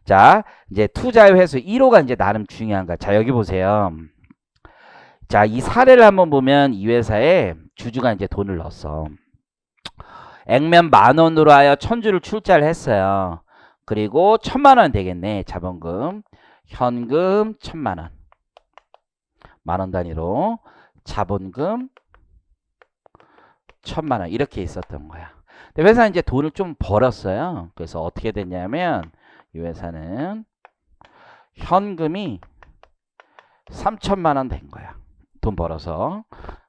자, 이제 투자의 회수 1호가 이제 나름 중요한 거야. 자, 여기 보세요. 자, 이 사례를 한번 보면 이 회사에 주주가 이제 돈을 넣었어. 액면 10,000원으로 하여 1,000주를 출자를 했어요. 그리고 1,000,000원 되겠네. 자본금. 현금 1,000,000원. 만원 단위로. 자본금 1,000,000원. 이렇게 있었던 거야. 근데 회사는 이제 돈을 좀 벌었어요. 그래서 어떻게 됐냐면 이 회사는 현금이 3,000,000원 된 거야. 돈 벌어서.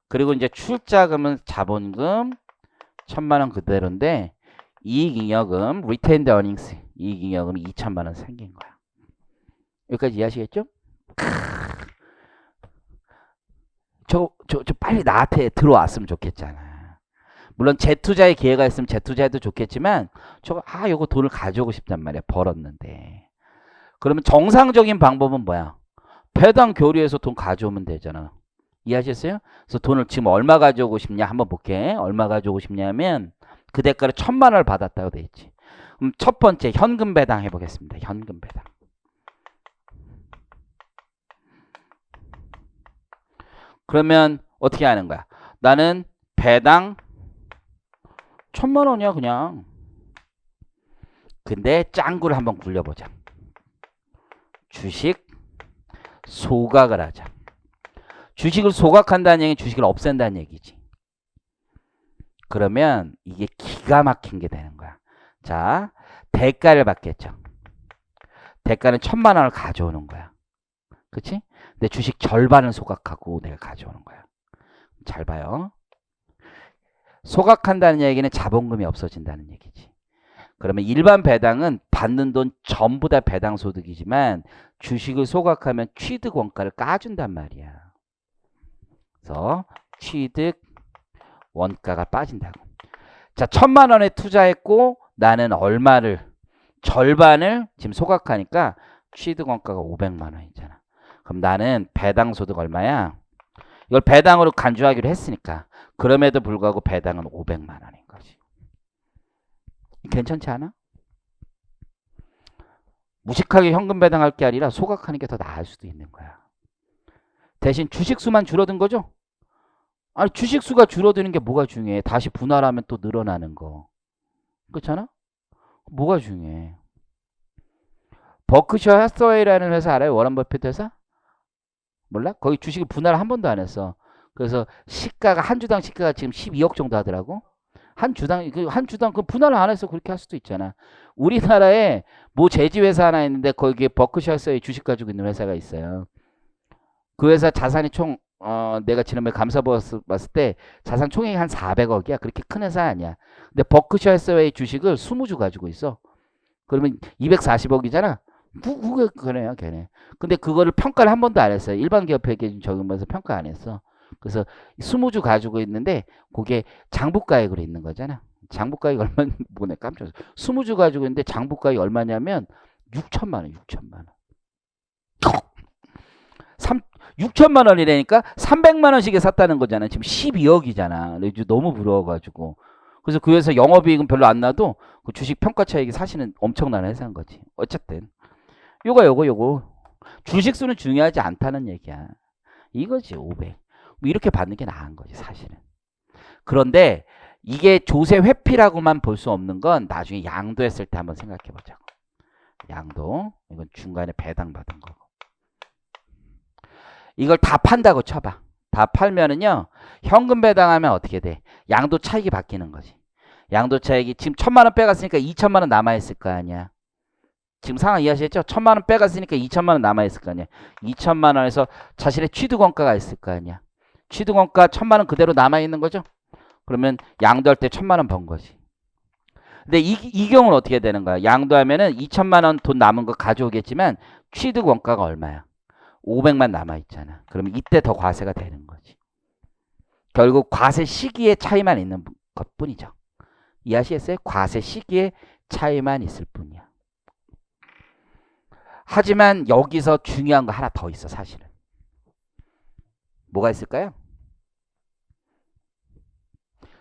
그리고 이제 출자금은 자본금 1,000,000원 그대로인데 이익잉여금, retained earnings, 이익잉여금이 2,000,000원 생긴 거야. 여기까지 이해하시겠죠? 저 빨리 나한테 들어왔으면 좋겠잖아. 물론 재투자의 기회가 있으면 재투자해도 좋겠지만 요거 돈을 가져오고 싶단 말이야. 벌었는데. 그러면 정상적인 방법은 뭐야? 배당 교류해서 돈 가져오면 되잖아. 이해하셨어요? 그래서 돈을 지금 얼마 가져오고 싶냐 한번 볼게. 얼마 가져오고 싶냐면 그 대가로 1,000,000원을 받았다고 돼 있지. 그럼 첫 번째 현금 배당 해보겠습니다. 현금 배당. 그러면 어떻게 하는 거야? 나는 배당 1,000,000원이야 그냥. 근데 짱구를 한번 굴려보자. 주식 소각을 하자. 주식을 소각한다는 얘기는 주식을 없앤다는 얘기지. 그러면 이게 기가 막힌 게 되는 거야. 자, 대가를 받겠죠. 대가는 1,000,000원을 가져오는 거야. 그치? 근데 주식 절반을 소각하고 내가 가져오는 거야. 잘 봐요. 소각한다는 얘기는 자본금이 없어진다는 얘기지. 그러면 일반 배당은 받는 돈 전부 다 배당 소득이지만 주식을 소각하면 취득 원가를 까준단 말이야. 그래서 취득 원가가 빠진다고. 자, 1,000,000원에 투자했고 나는 얼마를 절반을 지금 소각하니까 취득 원가가 500만 원이잖아. 그럼 나는 배당 소득 얼마야? 이걸 배당으로 간주하기로 했으니까 그럼에도 불구하고 배당은 500만 원인 거지. 괜찮지 않아? 무식하게 현금 배당할 게 아니라 소각하는 게 더 나을 수도 있는 거야. 대신 주식 수만 줄어든 거죠? 아니 주식 수가 줄어드는 게 뭐가 중요해? 다시 분할하면 또 늘어나는 거. 그렇잖아? 뭐가 중요해? 버크셔 해서웨이라는 회사 알아요? 워런 버핏 회사? 몰라? 거기 주식을 분할 한 번도 안 했어. 그래서 시가가 한 주당 시가가 지금 12억 정도 하더라고. 한 주당 그 분할 안 해서 그렇게 할 수도 있잖아. 우리나라에 뭐 제지 회사 하나 있는데 거기에 버크셔 해서웨이 주식 가지고 있는 회사가 있어요. 그 회사 자산이 총 내가 지난번에 감사 봤을 때 자산 총액이 한 400억이야. 그렇게 큰 회사 아니야. 근데 버크셔 해서웨이 주식을 20주 가지고 있어. 그러면 240억이잖아. 그게 그래요, 걔네. 근데 그거를 평가를 한 번도 안 했어요. 일반 기업 회계 적용해서 평가 안 했어. 그래서 20주 가지고 있는데 그게 장부가액으로 있는 거잖아. 장부가액 얼마 뭐네 깜짝 놀랐어. 20주 가지고 있는데 장부가액이 얼마냐면 6천만 원, 6천만 원. 6천만 원이라니까 300만 원씩에 샀다는 거잖아. 지금 12억이잖아. 너무 부러워가지고. 그래서 그 회사 영업이익은 별로 안 나도 그 주식 평가 차익이 사실은 엄청난 회사인 거지. 어쨌든 요거 주식 수는 중요하지 않다는 얘기야. 이거지 500. 뭐 이렇게 받는 게 나은 거지 사실은. 그런데 이게 조세 회피라고만 볼 수 없는 건 나중에 양도했을 때 한번 생각해 보자고. 양도 이건 중간에 배당 받은 거고. 이걸 다 판다고 쳐봐. 다 팔면은요 현금 배당하면 어떻게 돼? 양도 차익이 바뀌는 거지. 양도 차익이 지금 1,000만 원 빼갔으니까 2천만 원 남아 있을 거 아니야. 지금 상황 이해하시겠죠? 1,000만 원 빼갔으니까 2천만 원 남아 있을 거 아니야. 2천만 원에서 자신의 취득 원가가 있을 거 아니야. 취득 원가 1,000만 원 그대로 남아 있는 거죠? 그러면 양도할 때 1,000만 원 번 거지. 근데 이 경우는 어떻게 되는 거야? 양도하면은 2천만 원 돈 남은 거 가져오겠지만 취득 원가가 얼마야? 500만 남아 있잖아. 그러면 이때 더 과세가 되는 거지. 결국 과세 시기의 차이만 있는 것뿐이죠. 이해하시겠어요? 과세 시기의 차이만 있을 뿐이야. 하지만 여기서 중요한 거 하나 더 있어 사실은. 뭐가 있을까요?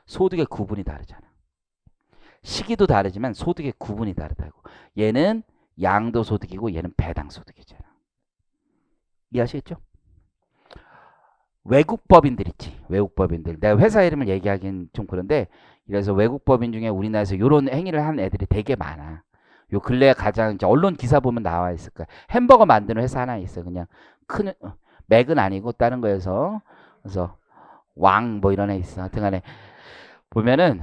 소득의 구분이 다르잖아. 시기도 다르지만 소득의 구분이 다르다고. 얘는 양도소득이고 얘는 배당소득이잖아. 이해하시겠죠? 외국 법인들 있지. 외국 법인들. 내가 회사 이름을 얘기하긴 좀 그런데 그래서 외국 법인 중에 우리나라에서 이런 행위를 한 애들이 되게 많아. 요 근래에 가장 이제 언론 기사 보면 나와 있을 거야. 햄버거 만드는 회사 하나 있어. 그냥 큰 맥은 아니고 다른 거여서 그래서 왕 뭐 이런 애 있어. 하여튼간에 보면은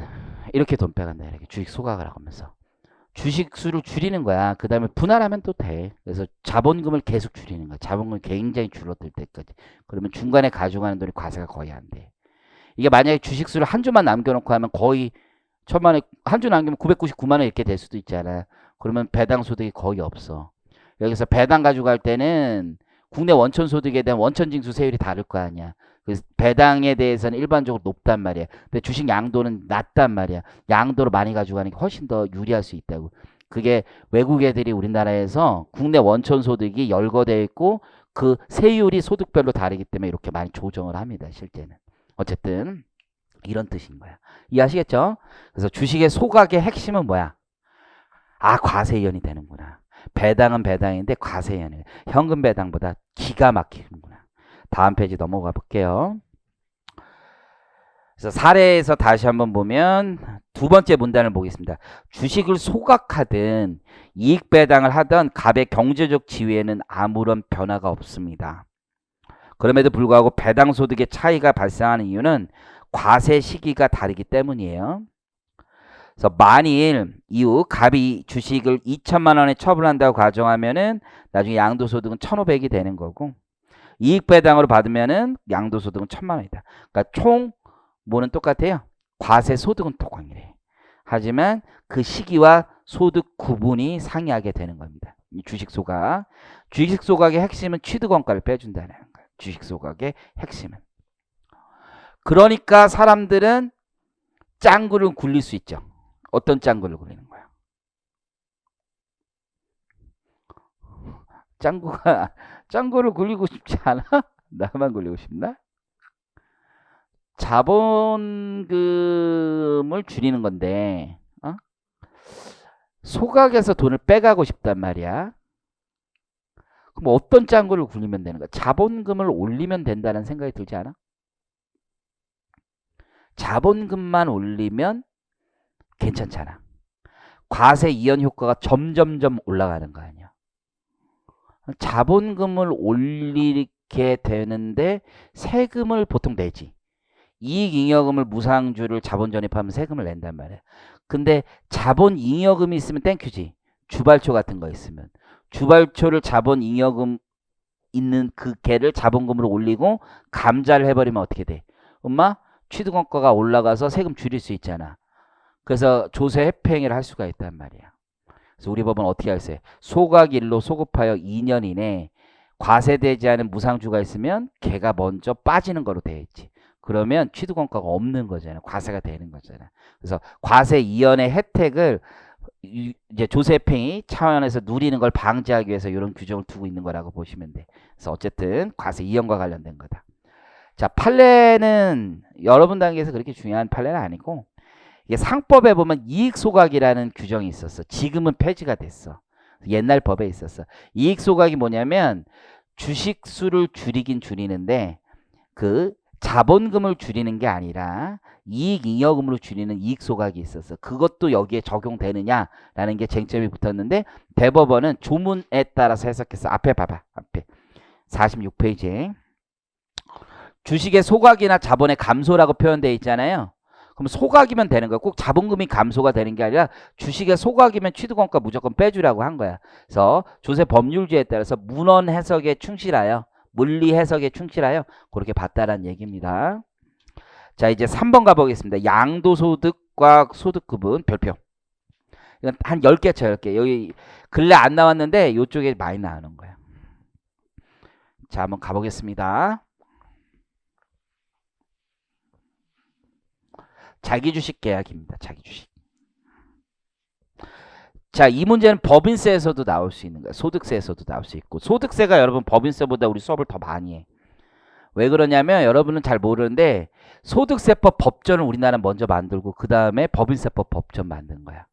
이렇게 돈 빼간다. 이렇게 주식 소각을 하면서 주식 수를 줄이는 거야. 그 다음에 분할하면 또 돼. 그래서 자본금을 계속 줄이는 거야. 자본금이 굉장히 줄어들 때까지. 그러면 중간에 가져가는 돈이 과세가 거의 안 돼. 이게 만약에 주식 수를 한 주만 남겨놓고 하면 거의 천만에 한 주 남기면 999만 원 이렇게 될 수도 있잖아. 그러면 배당 소득이 거의 없어. 여기서 배당 가져갈 때는 국내 원천 소득에 대한 원천 징수 세율이 다를 거 아니야. 그래서 배당에 대해서는 일반적으로 높단 말이야. 근데 주식 양도는 낮단 말이야. 양도로 많이 가져가는 게 훨씬 더 유리할 수 있다고. 그게 외국 애들이 우리나라에서 국내 원천 소득이 열거되어 있고 그 세율이 소득별로 다르기 때문에 이렇게 많이 조정을 합니다. 실제는. 어쨌든 이런 뜻인 거야. 이해하시겠죠? 그래서 주식의 소각의 핵심은 뭐야? 아, 과세이연이 되는구나. 배당은 배당인데 과세이연이 현금 배당보다 기가 막히는구나. 다음 페이지 넘어가 볼게요. 그래서 사례에서 다시 한번 보면 두 번째 문단을 보겠습니다. 주식을 소각하든 이익 배당을 하든 갑의 경제적 지위에는 아무런 변화가 없습니다. 그럼에도 불구하고 배당 소득의 차이가 발생하는 이유는 과세 시기가 다르기 때문이에요. 그래서 만일 이후 갑이 주식을 2천만 원에 처분한다고 가정하면은 나중에 양도소득은 1,500이 되는 거고 이익 배당으로 받으면은 양도소득은 1,000만 원이다. 그러니까 총 뭐는 똑같아요. 과세 소득은 똑같네. 하지만 그 시기와 소득 구분이 상이하게 되는 겁니다. 이 주식 소각. 주식 소각의 핵심은 취득 원가를 빼준다는 거예요. 주식 소각의 핵심은. 그러니까 사람들은 짱구를 굴릴 수 있죠. 어떤 짱구를 굴리는 거야? 짱구를 굴리고 싶지 않아? 나만 굴리고 싶나? 자본금을 줄이는 건데 소각에서 돈을 빼가고 싶단 말이야. 그럼 어떤 짱구를 굴리면 되는 거야? 자본금을 올리면 된다는 생각이 들지 않아? 자본금만 올리면 괜찮잖아. 과세 이연 효과가 점점점 올라가는 거 아니야. 자본금을 올리게 되는데 세금을 보통 내지. 이익잉여금을 무상주를 자본 전입하면 세금을 낸단 말이야. 근데 자본잉여금이 있으면 땡큐지. 주발초 같은 거 있으면. 주발초를 자본잉여금 있는 그 개를 자본금으로 올리고 감자를 해버리면 어떻게 돼? 엄마 취득원가가 올라가서 세금 줄일 수 있잖아. 그래서 조세 회피행위를 할 수가 있단 말이야. 그래서 우리 법은 어떻게 할세? 소각일로 소급하여 2년 이내 과세되지 않은 무상주가 있으면 걔가 먼저 빠지는 거로 되어 있지. 그러면 취득원가가 없는 거잖아. 과세가 되는 거잖아. 그래서 과세 이연의 혜택을 이제 조세팽이 차원에서 누리는 걸 방지하기 위해서 이런 규정을 두고 있는 거라고 보시면 돼. 그래서 어쨌든 과세 이연과 관련된 거다. 자, 판례는 여러분 단계에서 그렇게 중요한 판례는 아니고 이게 상법에 보면 이익소각이라는 규정이 있었어. 지금은 폐지가 됐어. 옛날 법에 있었어. 이익소각이 뭐냐면 주식수를 줄이긴 줄이는데 그 자본금을 줄이는 게 아니라 이익잉여금으로 줄이는 이익소각이 있었어. 그것도 여기에 적용되느냐라는 게 쟁점이 붙었는데 대법원은 조문에 따라서 해석했어. 앞에 봐봐. 앞에 46페이지에 주식의 소각이나 자본의 감소라고 표현되어 있잖아요. 그럼 소각이면 되는 거야. 꼭 자본금이 감소가 되는 게 아니라 주식의 소각이면 취득원가 무조건 빼주라고 한 거야. 그래서 조세 법률주의에 따라서 문헌 해석에 충실하여 물리 해석에 충실하여 그렇게 봤다라는 얘기입니다. 자, 이제 3번 가보겠습니다. 양도소득과 소득급은 별표. 이건 한 10개 쳐 10개. 여기 근래 안 나왔는데 이쪽에 많이 나오는 거야. 자, 한번 가보겠습니다. 자기주식 계약입니다. 자기주식. 자, 이 문제는 법인세에서도 나올 수 있는 거야. 소득세에서도 나올 수 있고. 소득세가 여러분 법인세보다 우리 수업을 더 많이 해. 왜 그러냐면 여러분은 잘 모르는데 소득세법 법전을 우리나라 먼저 만들고 그 다음에 법인세법 법전 만든 거야.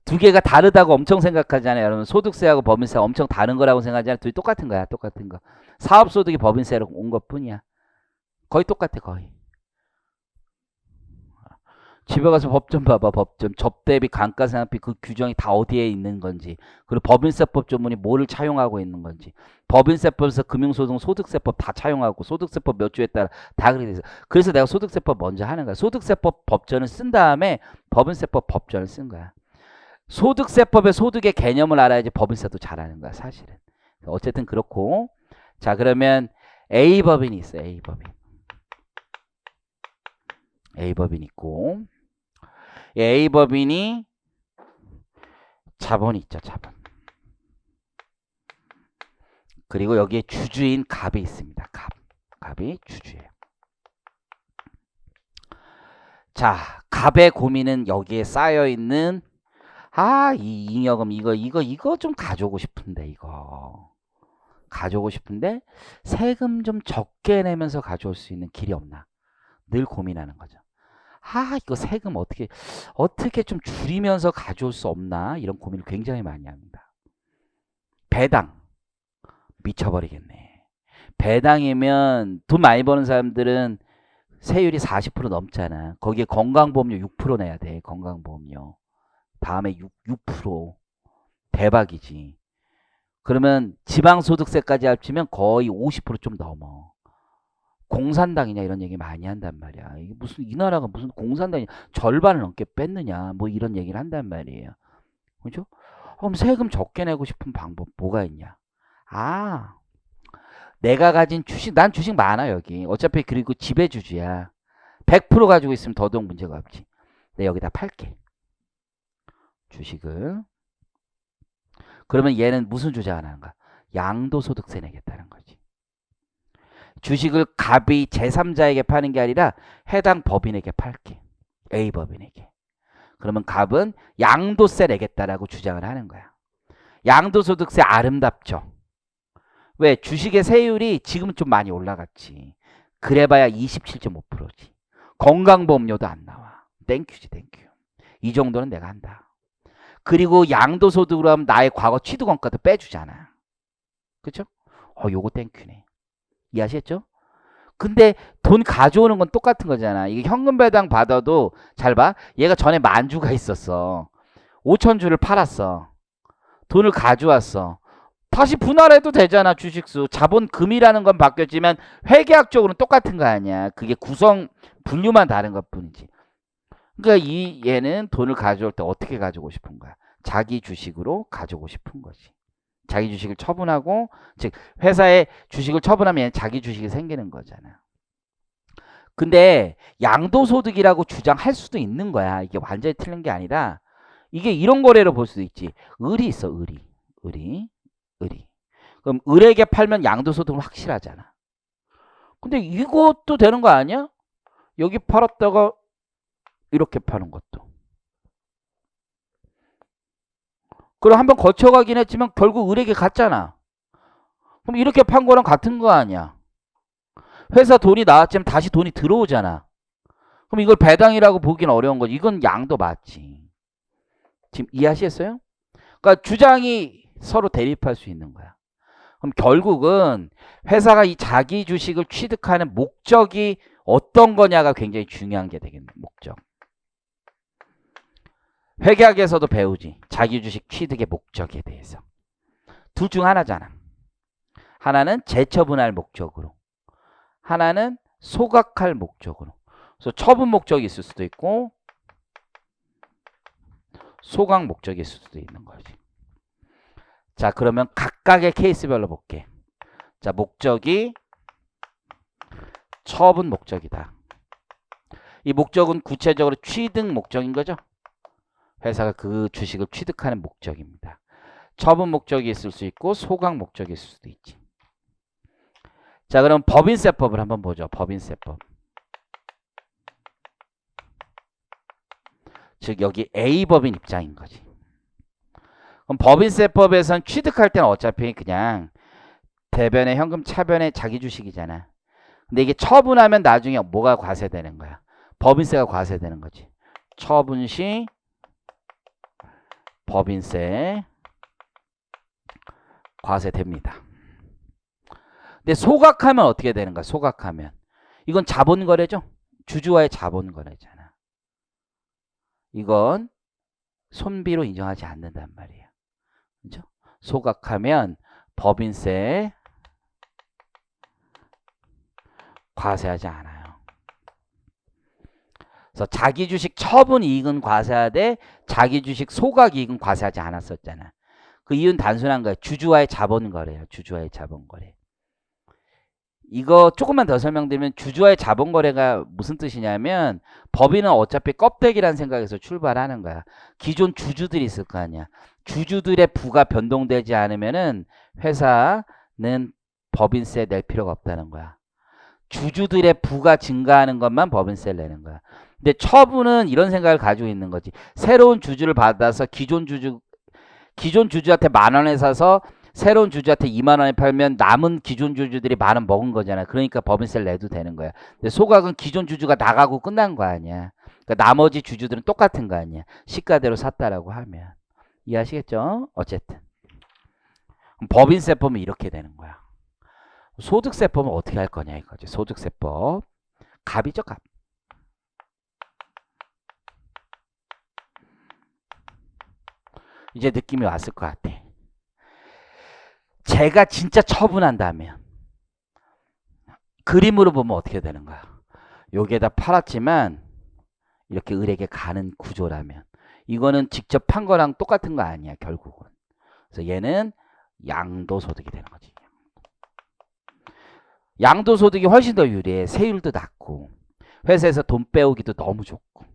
두 개가 다르다고 엄청 생각하잖아요. 여러분 소득세하고 법인세가 엄청 다른 거라고 생각하잖아요. 둘이 똑같은 거야. 똑같은 거. 사업소득이 법인세로 온 것뿐이야. 거의 똑같아 거의. 집에 가서 법좀 봐봐. 법좀 접대비 감가상각비 그 규정이 다 어디에 있는 건지, 그리고 법인세법 조문이 뭐를 차용하고 있는 건지, 법인세법에서 금융소득 소득세법 다 차용하고 소득세법 몇 조에 따라 다 그렇게 돼서, 그래서 내가 소득세법 먼저 하는 거야. 소득세법 법전을 쓴 다음에 법인세법 법전을 쓴 거야. 소득세법의 소득의 개념을 알아야지 법인세도 잘하는 거야 사실은. 어쨌든 그렇고, 자 그러면 A법인이 있어. A법인 있고, A법인이 자본이 있죠. 자본. 그리고 여기에 주주인 갑이 있습니다. 갑이 주주예요. 자, 갑의 고민은 여기에 쌓여있는, 이 잉여금 이거 좀 가져오고 싶은데, 이거 가져오고 싶은데 세금 좀 적게 내면서 가져올 수 있는 길이 없나, 늘 고민하는 거죠. 이거 세금 어떻게 좀 줄이면서 가져올 수 없나, 이런 고민을 굉장히 많이 합니다. 배당 미쳐버리겠네. 배당이면 돈 많이 버는 사람들은 세율이 40% 넘잖아. 거기에 건강보험료 6% 내야 돼. 건강보험료 다음에 6% 대박이지. 그러면 지방소득세까지 합치면 거의 50% 좀 넘어. 공산당이냐 이런 얘기 많이 한단 말이야. 이게 무슨, 이 나라가 무슨 공산당이냐, 절반을 넘게 뺐느냐, 뭐 이런 얘기를 한단 말이에요. 그죠? 그럼 세금 적게 내고 싶은 방법 뭐가 있냐? 내가 가진 주식, 난 주식 많아 여기. 어차피 그리고 지배주주야. 100% 가지고 있으면 더더욱 문제가 없지. 내가 여기다 팔게. 주식을. 그러면 얘는 무슨 주장을 하는가? 양도소득세 내겠다는 거지. 주식을 갑이 제3자에게 파는 게 아니라 해당 법인에게 팔게. A법인에게. 그러면 갑은 양도세 내겠다라고 주장을 하는 거야. 양도소득세 아름답죠. 왜? 주식의 세율이 지금은 좀 많이 올라갔지. 그래봐야 27.5%지. 건강보험료도 안 나와. 땡큐지 땡큐. 이 정도는 내가 한다. 그리고 양도소득으로 하면 나의 과거 취득원가도 빼주잖아. 그쵸? 요거 땡큐네. 이해하셨죠? 근데 돈 가져오는 건 똑같은 거잖아. 이게 현금 배당 받아도, 잘 봐. 얘가 전에 만주가 있었어. 5,000주를 팔았어. 돈을 가져왔어. 다시 분할해도 되잖아. 주식수. 자본금이라는 건 바뀌었지만 회계학적으로는 똑같은 거 아니야. 그게 구성 분류만 다른 것 뿐이지. 그러니까 얘는 돈을 가져올 때 어떻게 가져오고 싶은 거야? 자기 주식으로 가져오고 싶은 거지. 자기 주식을 처분하고, 즉 회사에 주식을 처분하면 자기 주식이 생기는 거잖아. 근데 양도소득이라고 주장할 수도 있는 거야. 이게 완전히 틀린 게 아니라, 이게 이런 거래로 볼 수도 있지. 을이 있어. 을이. 그럼 을에게 팔면 양도소득은 확실하잖아. 근데 이것도 되는 거 아니야? 여기 팔았다가 이렇게 파는 것도. 그럼 한번 거쳐가긴 했지만 결국 을에게 갔잖아. 그럼 이렇게 판 거랑 같은 거 아니야. 회사 돈이 나왔지만 다시 돈이 들어오잖아. 그럼 이걸 배당이라고 보기는 어려운 거지. 이건 양도 맞지. 지금 이해하시겠어요? 그러니까 주장이 서로 대립할 수 있는 거야. 그럼 결국은 회사가 이 자기 주식을 취득하는 목적이 어떤 거냐가 굉장히 중요한 게 되겠네. 목적. 회계학에서도 배우지. 자기 주식 취득의 목적에 대해서. 둘 중 하나잖아. 하나는 재처분할 목적으로, 하나는 소각할 목적으로. 그래서 처분 목적이 있을 수도 있고 소각 목적이 있을 수도 있는 거지. 자, 그러면 각각의 케이스별로 볼게. 자, 목적이 처분 목적이다. 이 목적은 구체적으로 취득 목적인 거죠. 회사가 그 주식을 취득하는 목적입니다. 처분 목적이 있을 수 있고 소각 목적이 있을 수도 있지. 자, 그럼 법인세법을 한번 보죠. 법인세법. 즉 여기 A법인 입장인 거지. 그럼 법인세법에선 취득할 때는 어차피 그냥 대변에 현금 차변에 자기 주식이잖아. 근데 이게 처분하면 나중에 뭐가 과세되는 거야? 법인세가 과세되는 거지. 처분 시 법인세 과세됩니다. 근데 소각하면 어떻게 되는 거야? 소각하면 이건 자본거래죠. 주주와의 자본거래잖아. 이건 손비로 인정하지 않는단 말이에요. 그죠? 소각하면 법인세 과세하지 않아요. 그래서 자기 주식 처분 이익은 과세하되 자기 주식 소각 이익은 과세하지 않았었잖아. 그 이유는 단순한 거예요. 주주와의 자본거래예요. 주주와의 자본거래. 이거 조금만 더 설명드리면 주주와의 자본거래가 무슨 뜻이냐면 법인은 어차피 껍데기라는 생각에서 출발하는 거야. 기존 주주들이 있을 거 아니야. 주주들의 부가 변동되지 않으면은 회사는 법인세 낼 필요가 없다는 거야. 주주들의 부가 증가하는 것만 법인세를 내는 거야. 근데 처분은 이런 생각을 가지고 있는 거지. 새로운 주주를 받아서 기존 주주한테 10,000원에 사서 새로운 주주한테 20,000원에 팔면 남은 기존 주주들이 10,000원 먹은 거잖아. 그러니까 법인세를 내도 되는 거야. 근데 소각은 기존 주주가 나가고 끝난 거 아니야. 그러니까 나머지 주주들은 똑같은 거 아니야. 시가대로 샀다라고 하면. 이해하시겠죠? 어쨌든. 법인세법은 이렇게 되는 거야. 소득세법은 어떻게 할 거냐 이거지. 소득세법. 갑이죠, 갑. 이제 느낌이 왔을 것 같아. 제가 진짜 처분한다면 그림으로 보면 어떻게 되는 거야? 여기에다 팔았지만 이렇게 을에게 가는 구조라면 이거는 직접 판 거랑 똑같은 거 아니야 결국은. 그래서 얘는 양도소득이 되는 거지. 양도소득이 훨씬 더 유리해. 세율도 낮고 회사에서 돈 빼오기도 너무 좋고.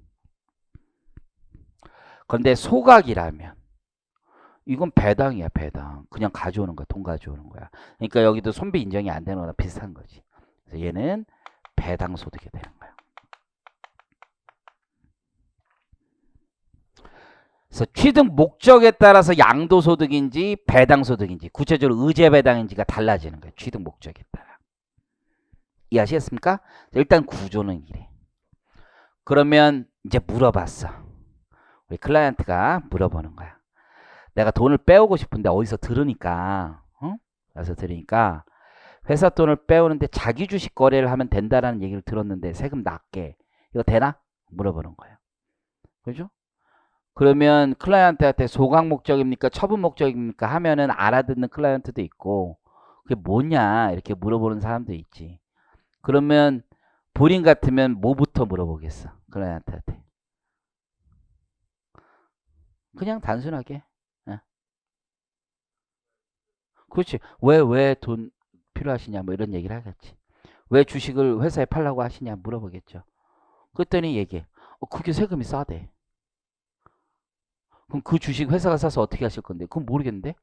그런데 소각이라면 이건 배당이야, 배당. 그냥 가져오는 거야, 돈 가져오는 거야. 그러니까 여기도 손비 인정이 안 되는 거나 비슷한 거지. 그래서 얘는 배당 소득이 되는 거야. 그래서 취득 목적에 따라서 양도 소득인지 배당 소득인지 구체적으로 의제 배당인지가 달라지는 거야. 취득 목적에 따라. 이해하시겠습니까? 일단 구조는 이래. 그러면 이제 물어봤어. 우리 클라이언트가 물어보는 거야. 내가 돈을 빼오고 싶은데 어디서 들으니까 어디서 들으니까 회사 돈을 빼오는데 자기 주식 거래를 하면 된다라는 얘기를 들었는데 세금 낮게 이거 되나? 물어보는 거예요. 그죠? 그러면 클라이언트한테 소각 목적입니까? 처분 목적입니까? 하면은 알아듣는 클라이언트도 있고 그게 뭐냐 이렇게 물어보는 사람도 있지. 그러면 본인 같으면 뭐부터 물어보겠어? 클라이언트한테. 그냥 단순하게. 그렇지. 왜 돈 필요하시냐 뭐 이런 얘기를 하겠지. 왜 주식을 회사에 팔라고 하시냐 물어보겠죠. 그랬더니 얘기해. 그게 세금이 싸대. 그럼 그 주식 회사가 사서 어떻게 하실 건데? 그건 모르겠는데?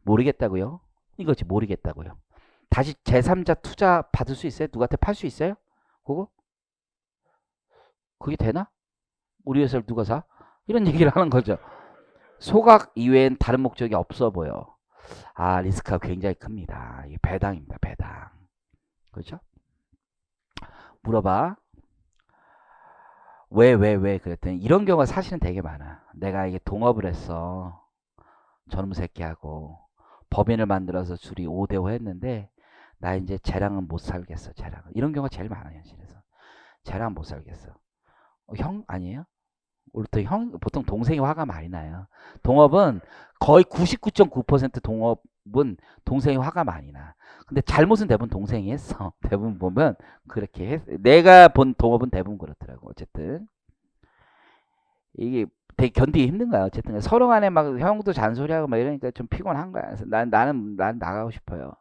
모르겠다고요? 이거지 모르겠다고요. 다시 제3자 투자 받을 수 있어요? 누구한테 팔 수 있어요? 그거? 그게 되나? 우리 회사를 누가 사? 이런 얘기를 하는 거죠. 소각 이외엔 다른 목적이 없어 보여. 아, 리스크가 굉장히 큽니다. 이게 배당입니다. 배당. 그렇죠? 물어봐. 왜? 그랬더니 이런 경우가 사실은 되게 많아. 내가 이게 동업을 했어. 저놈 새끼하고 법인을 만들어서 둘이 5대5 했는데 나 이제 쟤랑은 못 살겠어. 쟤랑은. 이런 경우가 제일 많아 현실에서. 쟤랑은 못 살겠어. 형 아니에요? 보통 동생이 화가 많이 나요. 동업은 거의 99.9% 동업은 동생이 화가 많이 나. 근데 잘못은 대부분 동생이 했어. 대부분 보면 그렇게 했. 내가 본 동업은 대부분 그렇더라고. 어쨌든 이게 되게 견디기 힘든 거야. 어쨌든 서로 간에 막 형도 잔소리하고 막 이러니까 좀 피곤한 거야. 그래서 나는 나가고 싶어요.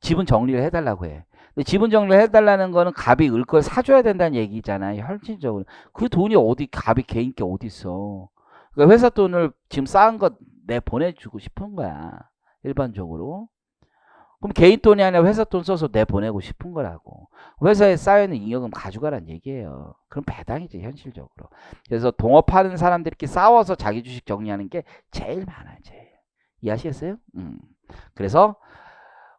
지분 정리를 해달라고 해. 근데 지분 정리를 해달라는 거는 갑이 을 걸 사줘야 된다는 얘기잖아요. 현실적으로. 그 돈이 어디 갑이 개인 게 어디 있어. 그러니까 회사 돈을 지금 쌓은 거 내 보내주고 싶은 거야. 일반적으로. 그럼 개인 돈이 아니라 회사 돈 써서 내 보내고 싶은 거라고. 회사에 쌓여있는 잉여금 가져가란 얘기예요. 그럼 배당이지 현실적으로. 그래서 동업하는 사람들끼리 싸워서 자기 주식 정리하는 게 제일 많아요. 제일. 이해하시겠어요? 그래서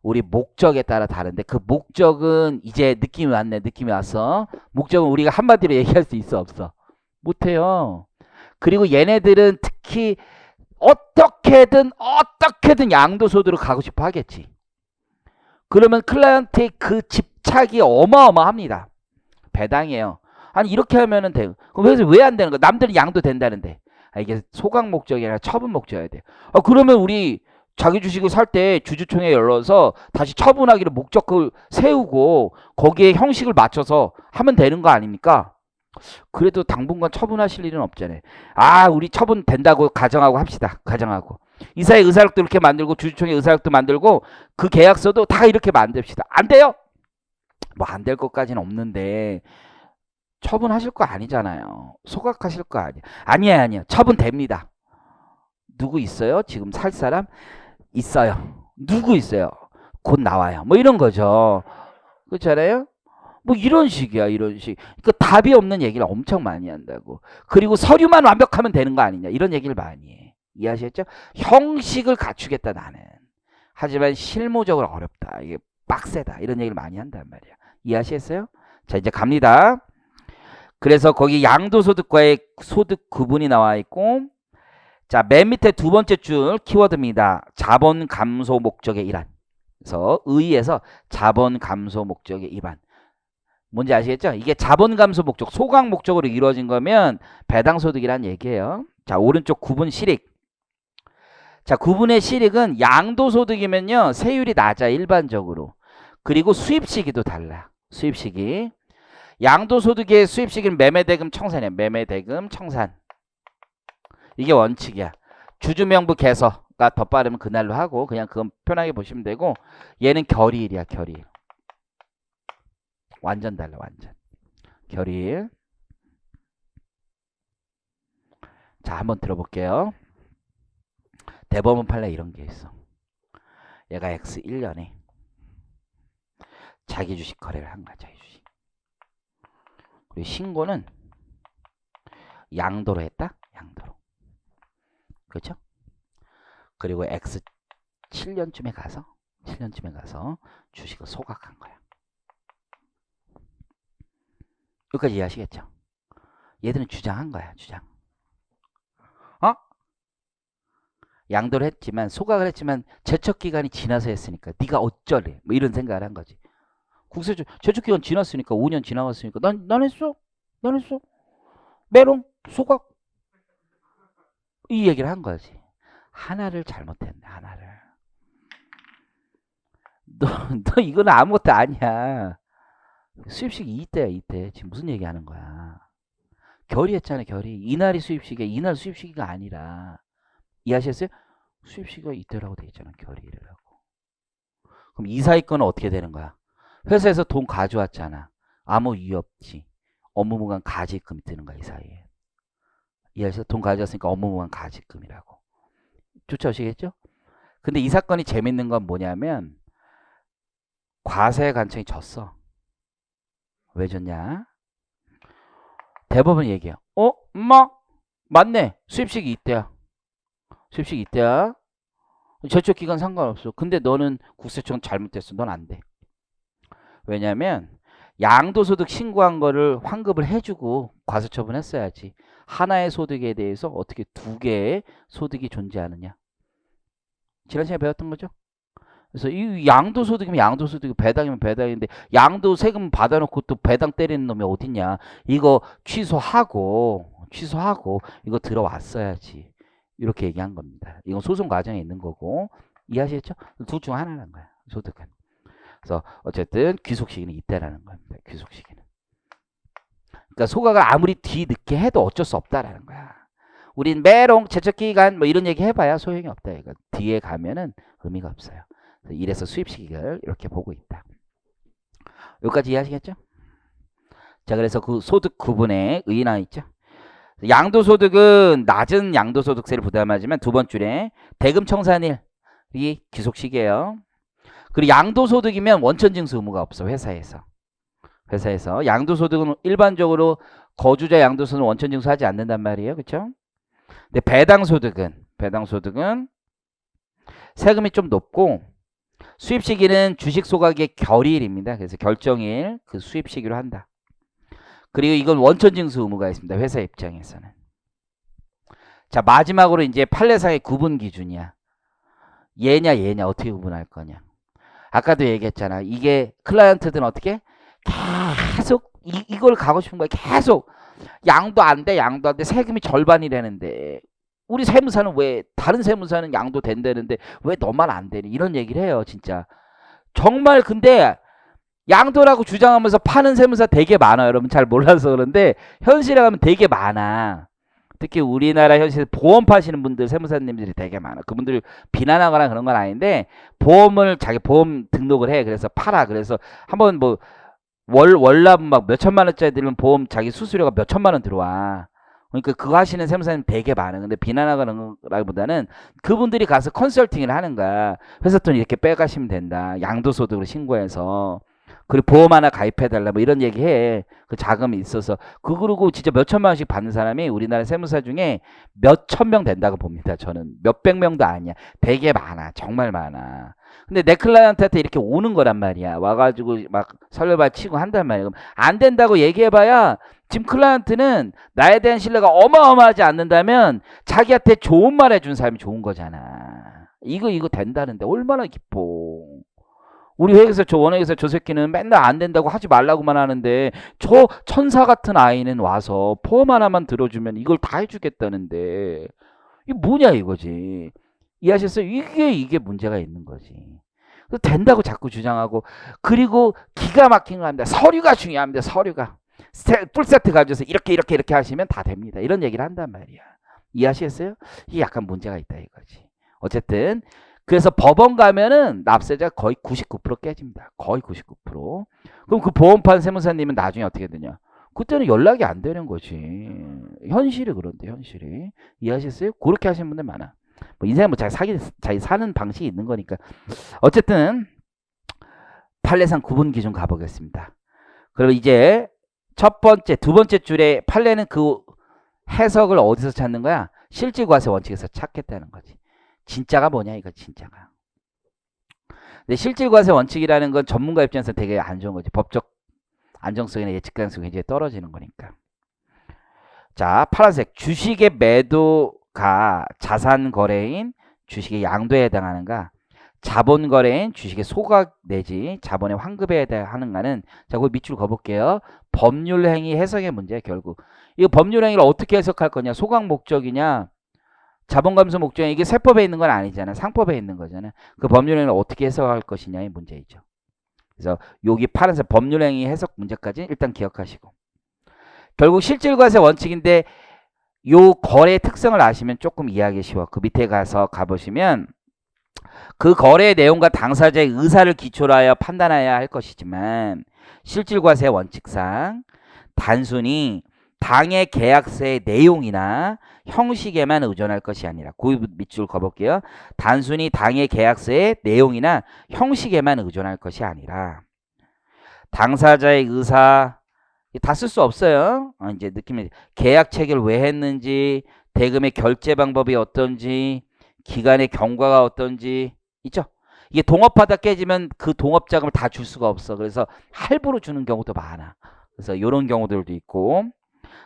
우리 목적에 따라 다른데 그 목적은 이제 느낌이 왔네. 느낌이 왔어. 목적은 우리가 한마디로 얘기할 수 있어 없어? 못해요. 그리고 얘네들은 특히 어떻게든 양도소득으로 가고 싶어 하겠지. 그러면 클라이언트의 그 집착이 어마어마합니다. 배당이에요. 아니 이렇게 하면은 돼요. 그래서 왜 안 되는 거야? 남들은 양도 된다는데. 이게 소각 목적이 아니라 처분 목적이어야 돼. 그러면 우리 자기 주식을 살 때 주주총회 열어서 다시 처분하기로 목적을 세우고 거기에 형식을 맞춰서 하면 되는 거 아닙니까? 그래도 당분간 처분하실 일은 없잖아요. 우리 처분 된다고 가정하고 합시다. 가정하고. 이사의 의사록도 이렇게 만들고 주주총회 의사록도 만들고 그 계약서도 다 이렇게 만듭시다. 안 돼요? 뭐 안 될 것까지는 없는데 처분하실 거 아니잖아요. 소각하실 거 아니야. 아니야. 처분됩니다. 누구 있어요? 지금 살 사람? 있어요. 누구 있어요? 곧 나와요. 뭐 이런 거죠. 그렇잖아요? 뭐 이런 식이야. 이런 식. 그 답이 없는 얘기를 엄청 많이 한다고. 그리고 서류만 완벽하면 되는 거 아니냐. 이런 얘기를 많이 해. 이해하셨죠? 형식을 갖추겠다 나는. 하지만 실무적으로 어렵다. 이게 빡세다. 이런 얘기를 많이 한단 말이야. 이해하시겠어요? 자 이제 갑니다. 그래서 거기 양도소득과의 소득 구분이 나와 있고, 자, 맨 밑에 두 번째 줄 키워드입니다. 자본 감소 목적의 일환. 그래서 의의에서 자본 감소 목적의 일환. 뭔지 아시겠죠? 이게 자본 감소 목적, 소각 목적으로 이루어진 거면 배당 소득이란 얘기예요. 자, 오른쪽 구분 실익. 자, 구분의 실익은 양도소득이면요, 세율이 낮아 일반적으로. 그리고 수입 시기도 달라. 수입 시기. 양도소득의 수입 시기는 매매대금 청산이야. 매매대금 청산. 이게 원칙이야. 주주명부 개서가 더 빠르면 그날로 하고 그냥 그건 편하게 보시면 되고, 얘는 결의일이야. 결의일. 완전 달라. 완전. 결의일. 자, 한번 들어볼게요. 대법원 판례 이런 게 있어. 얘가 X 1년에 자기 주식 거래를 한 거야. 자기 주식. 그리고 신고는 양도로 했다. 양도로. 그렇죠? 그리고 X 7년쯤에 가서 주식을 소각한 거야. 여기까지 이해하시겠죠? 얘들은 주장한 거야. 주장. 양도를 했지만, 소각을 했지만 제척기간이 지나서 했으니까 네가 어쩌래. 뭐 이런 생각을 한 거지. 제척기간 지났으니까 5년 지나갔으니까 난 했어. 메롱 소각. 이 얘기를 한 거지. 하나를 잘못했네. 하나를. 너 이거는 아무것도 아니야. 수입식 이때야. 이때. 지금 무슨 얘기하는 거야. 결의했잖아. 결의. 이날이 수입식이야. 이날 수입식이가 아니라. 이해하셨어요? 수입시기가 이때라고 돼 있잖아. 결의라고. 그럼 이 사이 거는 어떻게 되는 거야? 회사에서 돈 가져왔잖아. 아무 이유 없지. 업무무관 가지금이 뜨는 거야. 이 사이에. 이해하셨어요? 돈 가져왔으니까 업무무관 가지금이라고. 쫓아오시겠죠? 근데 이 사건이 재밌는 건 뭐냐면 과세 관청이 졌어. 왜 졌냐? 대법원 얘기야. 엄마 맞네. 수입식이 이때야. 수입식 이때야. 제척기간 상관없어. 근데 너는 국세청 잘못됐어. 넌 안 돼. 왜냐면 양도소득 신고한 거를 환급을 해주고 과세처분했어야지. 하나의 소득에 대해서 어떻게 두 개의 소득이 존재하느냐. 지난 시간에 배웠던 거죠. 그래서 이 양도소득이면 양도소득이, 배당이면 배당인데 양도 세금 받아놓고 또 배당 때리는 놈이 어딨냐. 이거 취소하고 이거 들어왔어야지. 이렇게 얘기한 겁니다. 이건 소송 과정에 있는 거고. 이해하시겠죠? 둘 중 하나라는 거야. 소득은. 그래서 어쨌든 귀속시기는 이때라는 겁니다. 귀속시기는. 그러니까 소각을 아무리 뒤늦게 해도 어쩔 수 없다라는 거야. 우린 메롱 제척기간 뭐 이런 얘기 해봐야 소용이 없다. 이거 뒤에 가면은 의미가 없어요. 이래서 수입시기를 이렇게 보고 있다. 여기까지 이해하시겠죠? 자, 그래서 그 소득 구분에 의의나 있죠. 양도소득은 낮은 양도소득세를 부담하지만 두 번 줄에 대금 청산일이 귀속시기예요. 그리고 양도소득이면 원천징수 의무가 없어. 회사에서 양도소득은 일반적으로 거주자 양도소득은 원천징수하지 않는단 말이에요. 그렇죠? 근데 배당소득은 세금이 좀 높고 수입시기는 주식 소각의 결의일입니다. 그래서 결정일 그 수입시기로 한다. 그리고 이건 원천징수 의무가 있습니다. 회사 입장에서는. 자, 마지막으로 이제 판례상의 구분 기준이야. 얘냐 얘냐 어떻게 구분할 거냐. 아까도 얘기했잖아. 이게 클라이언트들은 어떻게 계속 이걸 가고 싶은 거야. 계속 양도 안 돼, 양도 안 돼. 세금이 절반이라는데 우리 세무사는 왜 다른 세무사는 양도 된다는데 왜 너만 안 되니? 이런 얘기를 해요, 진짜. 정말 근데 양도라고 주장하면서 파는 세무사 되게 많아요. 여러분 잘 몰라서 그런데 현실에 가면 되게 많아. 특히 우리나라 현실에 보험 파시는 분들 세무사님들이 되게 많아. 그분들 비난하거나 그런 건 아닌데 보험을 자기 보험 등록을 해. 그래서 팔아. 그래서 한번 뭐 월납 막 몇천만 원짜리 들면 보험 자기 수수료가 몇천만 원 들어와. 그러니까 그거 하시는 세무사님 되게 많아. 근데 비난하거나보다는 그분들이 가서 컨설팅을 하는 거야. 회사 돈 이렇게 빼가시면 된다. 양도소득으로 신고해서. 그리고 보험 하나 가입해달라. 뭐 이런 얘기 해. 그 자금이 있어서. 그러고 진짜 몇천만 원씩 받는 사람이 우리나라 세무사 중에 몇천 명 된다고 봅니다. 저는 몇백 명도 아니야. 되게 많아. 정말 많아. 근데 내 클라이언트한테 이렇게 오는 거란 말이야. 와가지고 막 설레발 치고 한단 말이야. 그럼 안 된다고 얘기해봐야 지금 클라이언트는 나에 대한 신뢰가 어마어마하지 않는다면 자기한테 좋은 말 해준 사람이 좋은 거잖아. 이거 된다는데 얼마나 기뻐. 우리 회사에서 저 원회에서 저 새끼는 맨날 안 된다고 하지 말라고만 하는데 저 천사 같은 아이는 와서 포함 하나만 들어주면 이걸 다 해주겠다는데 이게 뭐냐 이거지. 이해하셨어요? 이게 문제가 있는 거지. 그래서 된다고 자꾸 주장하고 그리고 기가 막힌 거 합니다. 서류가 중요합니다. 서류가. 풀세트 가져서 이렇게 하시면 다 됩니다. 이런 얘기를 한단 말이야. 이해하시겠어요? 이게 약간 문제가 있다 이거지. 어쨌든 그래서 법원 가면은 납세자가 거의 99% 깨집니다. 거의 99%. 그럼 그 보험판 세무사님은 나중에 어떻게 되냐? 그때는 연락이 안 되는 거지. 현실이 그런데 현실이. 이해하셨어요? 그렇게 하시는 분들 많아. 뭐 인생은 뭐 자기 사는 방식이 있는 거니까. 어쨌든 판례상 구분 기준 가보겠습니다. 그럼 이제 첫 번째, 두 번째 줄에 판례는 그 해석을 어디서 찾는 거야? 실질과세 원칙에서 찾겠다는 거지. 진짜가 뭐냐 이거 진짜가. 근데 실질과세 원칙이라는 건 전문가 입장에서 되게 안 좋은 거지. 법적 안정성이나 예측 가능성이 굉장히 떨어지는 거니까. 자, 파란색 주식의 매도가 자산 거래인 주식의 양도에 해당하는가? 자본 거래인 주식의 소각 내지 자본의 환급에 해당하는가는 자, 그 밑줄 그어볼게요. 법률 행위 해석의 문제야 결국. 이거 법률 행위를 어떻게 해석할 거냐? 소각 목적이냐? 자본 감소 목적이 이게 세법에 있는 건 아니잖아. 상법에 있는 거잖아. 그 법률 행위를 어떻게 해석할 것이냐의 문제이죠. 그래서 여기 파란색 법률 행위 해석 문제까지 일단 기억하시고. 결국 실질과세 원칙인데 요 거래 특성을 아시면 조금 이해하기 쉬워. 그 밑에 가보시면 그 거래의 내용과 당사자의 의사를 기초로 하여 판단해야 할 것이지만 실질과세 원칙상 단순히 당해 계약서의 내용이나 형식에만 의존할 것이 아니라 그 밑줄 그어볼게요. 단순히 당해 계약서의 내용이나 형식에만 의존할 것이 아니라 당사자의 의사 다 쓸 수 없어요. 이제 느낌이 계약 체결 왜 했는지, 대금의 결제 방법이 어떤지, 기간의 경과가 어떤지 있죠. 이게 동업하다 깨지면 그 동업 자금을 다 줄 수가 없어. 그래서 할부로 주는 경우도 많아. 그래서 이런 경우들도 있고,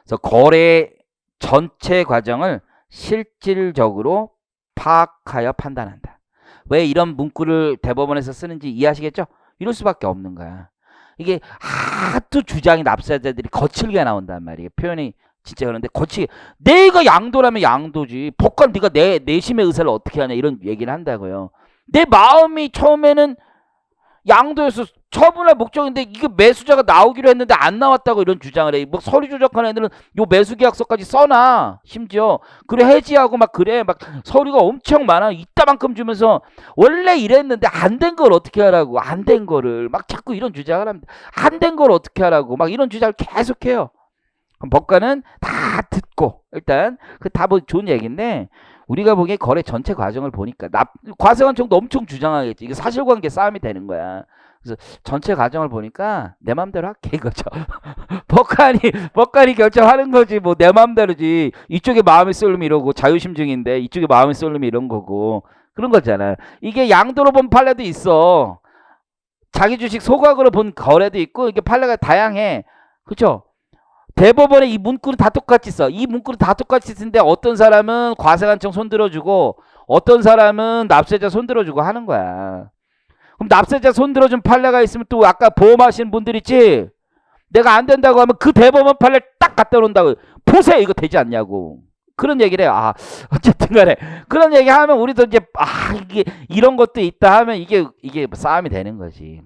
그래서 거래 전체 과정을 실질적으로 파악하여 판단한다. 왜 이런 문구를 대법원에서 쓰는지 이해하시겠죠? 이럴 수밖에 없는 거야. 이게 하도 주장이 납세자들이 거칠게 나온단 말이에요. 표현이 진짜 그런데 거칠게 내가 양도라면 양도지. 법관 네가 내심의 의사를 어떻게 하냐 이런 얘기를 한다고요. 내 마음이 처음에는 양도에서 처분할 목적인데 이게 매수자가 나오기로 했는데 안 나왔다고 이런 주장을 해. 뭐 서류 조작하는 애들은 요 매수계약서까지 써놔. 심지어 그래 해지하고 막 그래 막 서류가 엄청 많아. 이따만큼 주면서 원래 이랬는데 안 된 걸 어떻게 하라고. 안 된 거를 막 자꾸 이런 주장을 합니다. 안 된 걸 어떻게 하라고 막 이런 주장을 계속해요. 그럼 법관은 다 듣고 일단 그 다 뭐 좋은 얘기인데 우리가 보기에 거래 전체 과정을 보니까 과세관청도 엄청 주장하겠지. 이게 사실관계 싸움이 되는 거야. 그래서 전체 과정을 보니까 내 맘대로 할게 이거죠. 법관이 결정하는 거지 뭐 내 맘대로지. 이쪽에 마음이 쏠림이 이러고 자유심증인데 이쪽에 마음이 쏠림이 이런 거고 그런 거잖아. 이게 양도로 본 판례도 있어. 자기 주식 소각으로 본 거래도 있고 이게 판례가 다양해. 그렇죠? 대법원에 이 문구는 다 똑같이 써. 이 문구는 다 똑같이 쓰는데 어떤 사람은 과세관청 손들어주고 어떤 사람은 납세자 손들어주고 하는 거야. 그럼 납세자 손들어준 판례가 있으면 또 아까 보험하시는 분들 있지? 내가 안 된다고 하면 그 대법원 판례 딱 갖다 놓는다고. 보세요. 이거 되지 않냐고. 그런 얘기를 해요. 아, 어쨌든 간에. 그런 얘기 하면 우리도 이제, 이게, 이런 것도 있다 하면 이게 싸움이 되는 거지.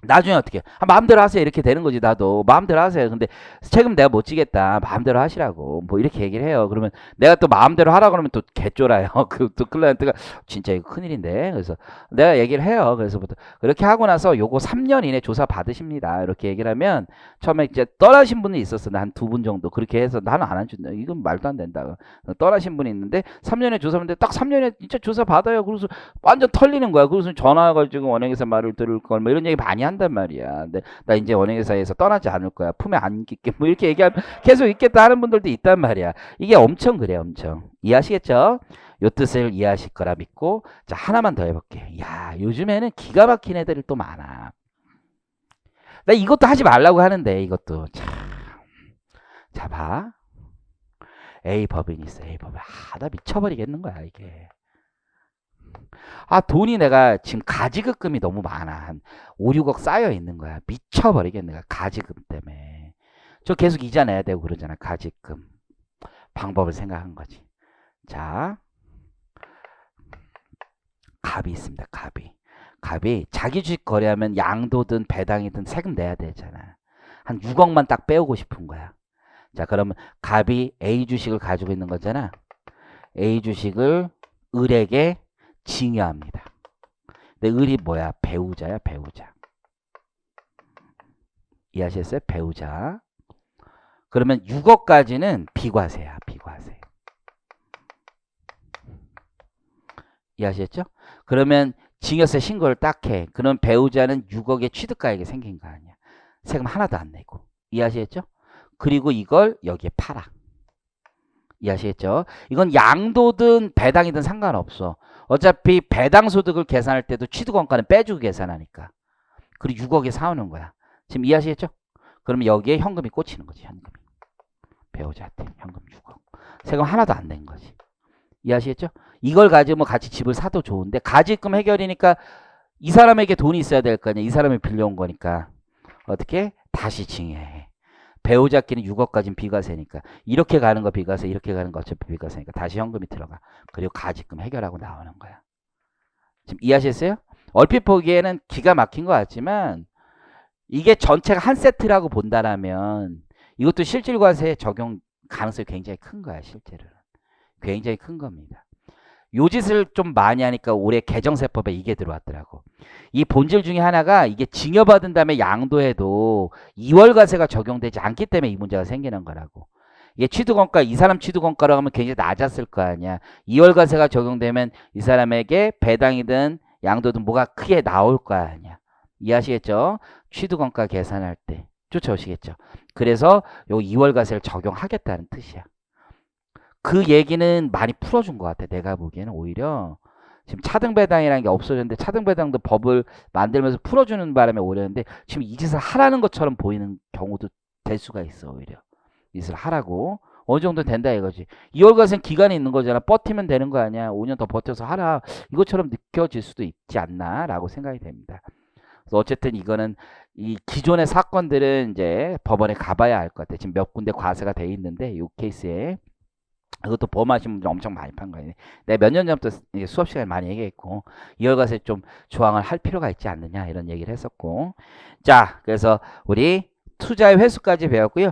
나중에 어떻게 마음대로 하세요 이렇게 되는 거지. 나도 마음대로 하세요. 근데 책임 내가 못 지겠다 마음대로 하시라고 뭐 이렇게 얘기를 해요. 그러면 내가 또 마음대로 하라 그러면 또 개쫄아요. 그 또 클라이언트가 진짜 이거 큰일인데. 그래서 내가 얘기를 해요. 그래서부터 그렇게 하고 나서 요거 3년 이내 조사 받으십니다 이렇게 얘기를 하면 처음에 이제 떠나신 분이 있었어. 한 두 분 정도 그렇게 해서 나는 안 해준다 이건 말도 안 된다. 떠나신 분이 있는데 3년에 조사 받는데 딱 3년에 진짜 조사 받아요. 그래서 완전 털리는 거야. 그래서 전화해가지고 원행회사 말을 들을 걸 뭐 이런 얘기 많이 한단 말이야. 근데 나 이제 원행회사에서 떠나지 않을 거야. 품에 안길게. 뭐 이렇게 얘기하면 계속 있겠다 하는 분들도 있단 말이야. 이게 엄청 그래, 엄청. 이해하시겠죠? 요 뜻을 이해하실 거라 믿고 자 하나만 더 해볼게. 야 요즘에는 기가 막힌 애들이 또 많아. 나 이것도 하지 말라고 하는데 이것도 참. 자 봐. A 법인이 있어. A 법인. 나 미쳐버리겠는 거야 이게. 돈이 내가 지금 가지급금이 너무 많아. 한 5, 6억 쌓여 있는 거야. 미쳐버리겠네. 내가 가지금 때문에. 저 계속 이자 내야 되고 그러잖아. 가지금. 방법을 생각한 거지. 자, 갑이 있습니다. 갑이 자기 주식 거래하면 양도든 배당이든 세금 내야 되잖아. 한 6억만 딱 빼오고 싶은 거야. 자, 그러면 갑이 A 주식을 가지고 있는 거잖아. A 주식을 을에게 징여합니다. 근데 을이 뭐야? 배우자야, 배우자. 이해하셨어요? 배우자. 그러면 6억까지는 비과세야, 비과세. 이해하셨죠? 그러면 징여세 신고를 딱 해. 그럼 배우자는 6억의 취득가액이 생긴 거 아니야. 세금 하나도 안 내고. 이해하시겠죠? 그리고 이걸 여기에 팔아. 이해하시겠죠? 이건 양도든 배당이든 상관없어. 어차피 배당 소득을 계산할 때도 취득원가는 빼주고 계산하니까. 그리고 6억에 사오는 거야. 지금 이해하시겠죠? 그러면 여기에 현금이 꽂히는 거지. 현금이. 배우자한테 현금 6억. 세금 하나도 안 낸 거지. 이해하시겠죠? 이걸 가지고 뭐 같이 집을 사도 좋은데 가지금 해결이니까 이 사람에게 돈이 있어야 될 거 아니야. 이 사람이 빌려온 거니까. 어떻게? 다시 징해해. 배우자끼리 6억까지는 비과세니까. 이렇게 가는 거 비과세, 이렇게 가는 거 어차피 비과세니까 다시 현금이 들어가. 그리고 가지금 해결하고 나오는 거야. 지금 이해하셨어요? 얼핏 보기에는 기가 막힌 것 같지만 이게 전체가 한 세트라고 본다라면 이것도 실질과세 적용 가능성이 굉장히 큰 거야. 실제로는. 굉장히 큰 겁니다. 요 짓을 좀 많이 하니까 올해 개정세법에 이게 들어왔더라고. 이 본질 중에 하나가 이게 징여받은 다음에 양도해도 2월과세가 적용되지 않기 때문에 이 문제가 생기는 거라고. 이게 취득원가, 이 사람 취득원가라고 하면 굉장히 낮았을 거 아니야. 2월과세가 적용되면 이 사람에게 배당이든 양도든 뭐가 크게 나올 거 아니야. 이해하시겠죠? 취득원가 계산할 때. 쫓아오시겠죠? 그래서 요 2월과세를 적용하겠다는 뜻이야. 그 얘기는 많이 풀어준 것 같아. 내가 보기에는 오히려 지금 차등배당이라는 게 없어졌는데 차등배당도 법을 만들면서 풀어주는 바람에 오려는데 지금 이 짓을 하라는 것처럼 보이는 경우도 될 수가 있어. 오히려 이 짓을 하라고 어느 정도 된다 이거지. 2월과세는 기간이 있는 거잖아. 버티면 되는 거 아니야. 5년 더 버텨서 하라. 이것처럼 느껴질 수도 있지 않나 라고 생각이 됩니다. 그래서 어쨌든 이거는 이 기존의 사건들은 이제 법원에 가봐야 할 것 같아. 지금 몇 군데 과세가 돼 있는데 이 케이스에 이것도 보험하신 분들 엄청 많이 판 거예요. 내가 몇 년 전부터 수업 시간에 많이 얘기했고 2월과세 좀 조항을 할 필요가 있지 않느냐 이런 얘기를 했었고 자 그래서 우리 투자의 횟수까지 배웠고요.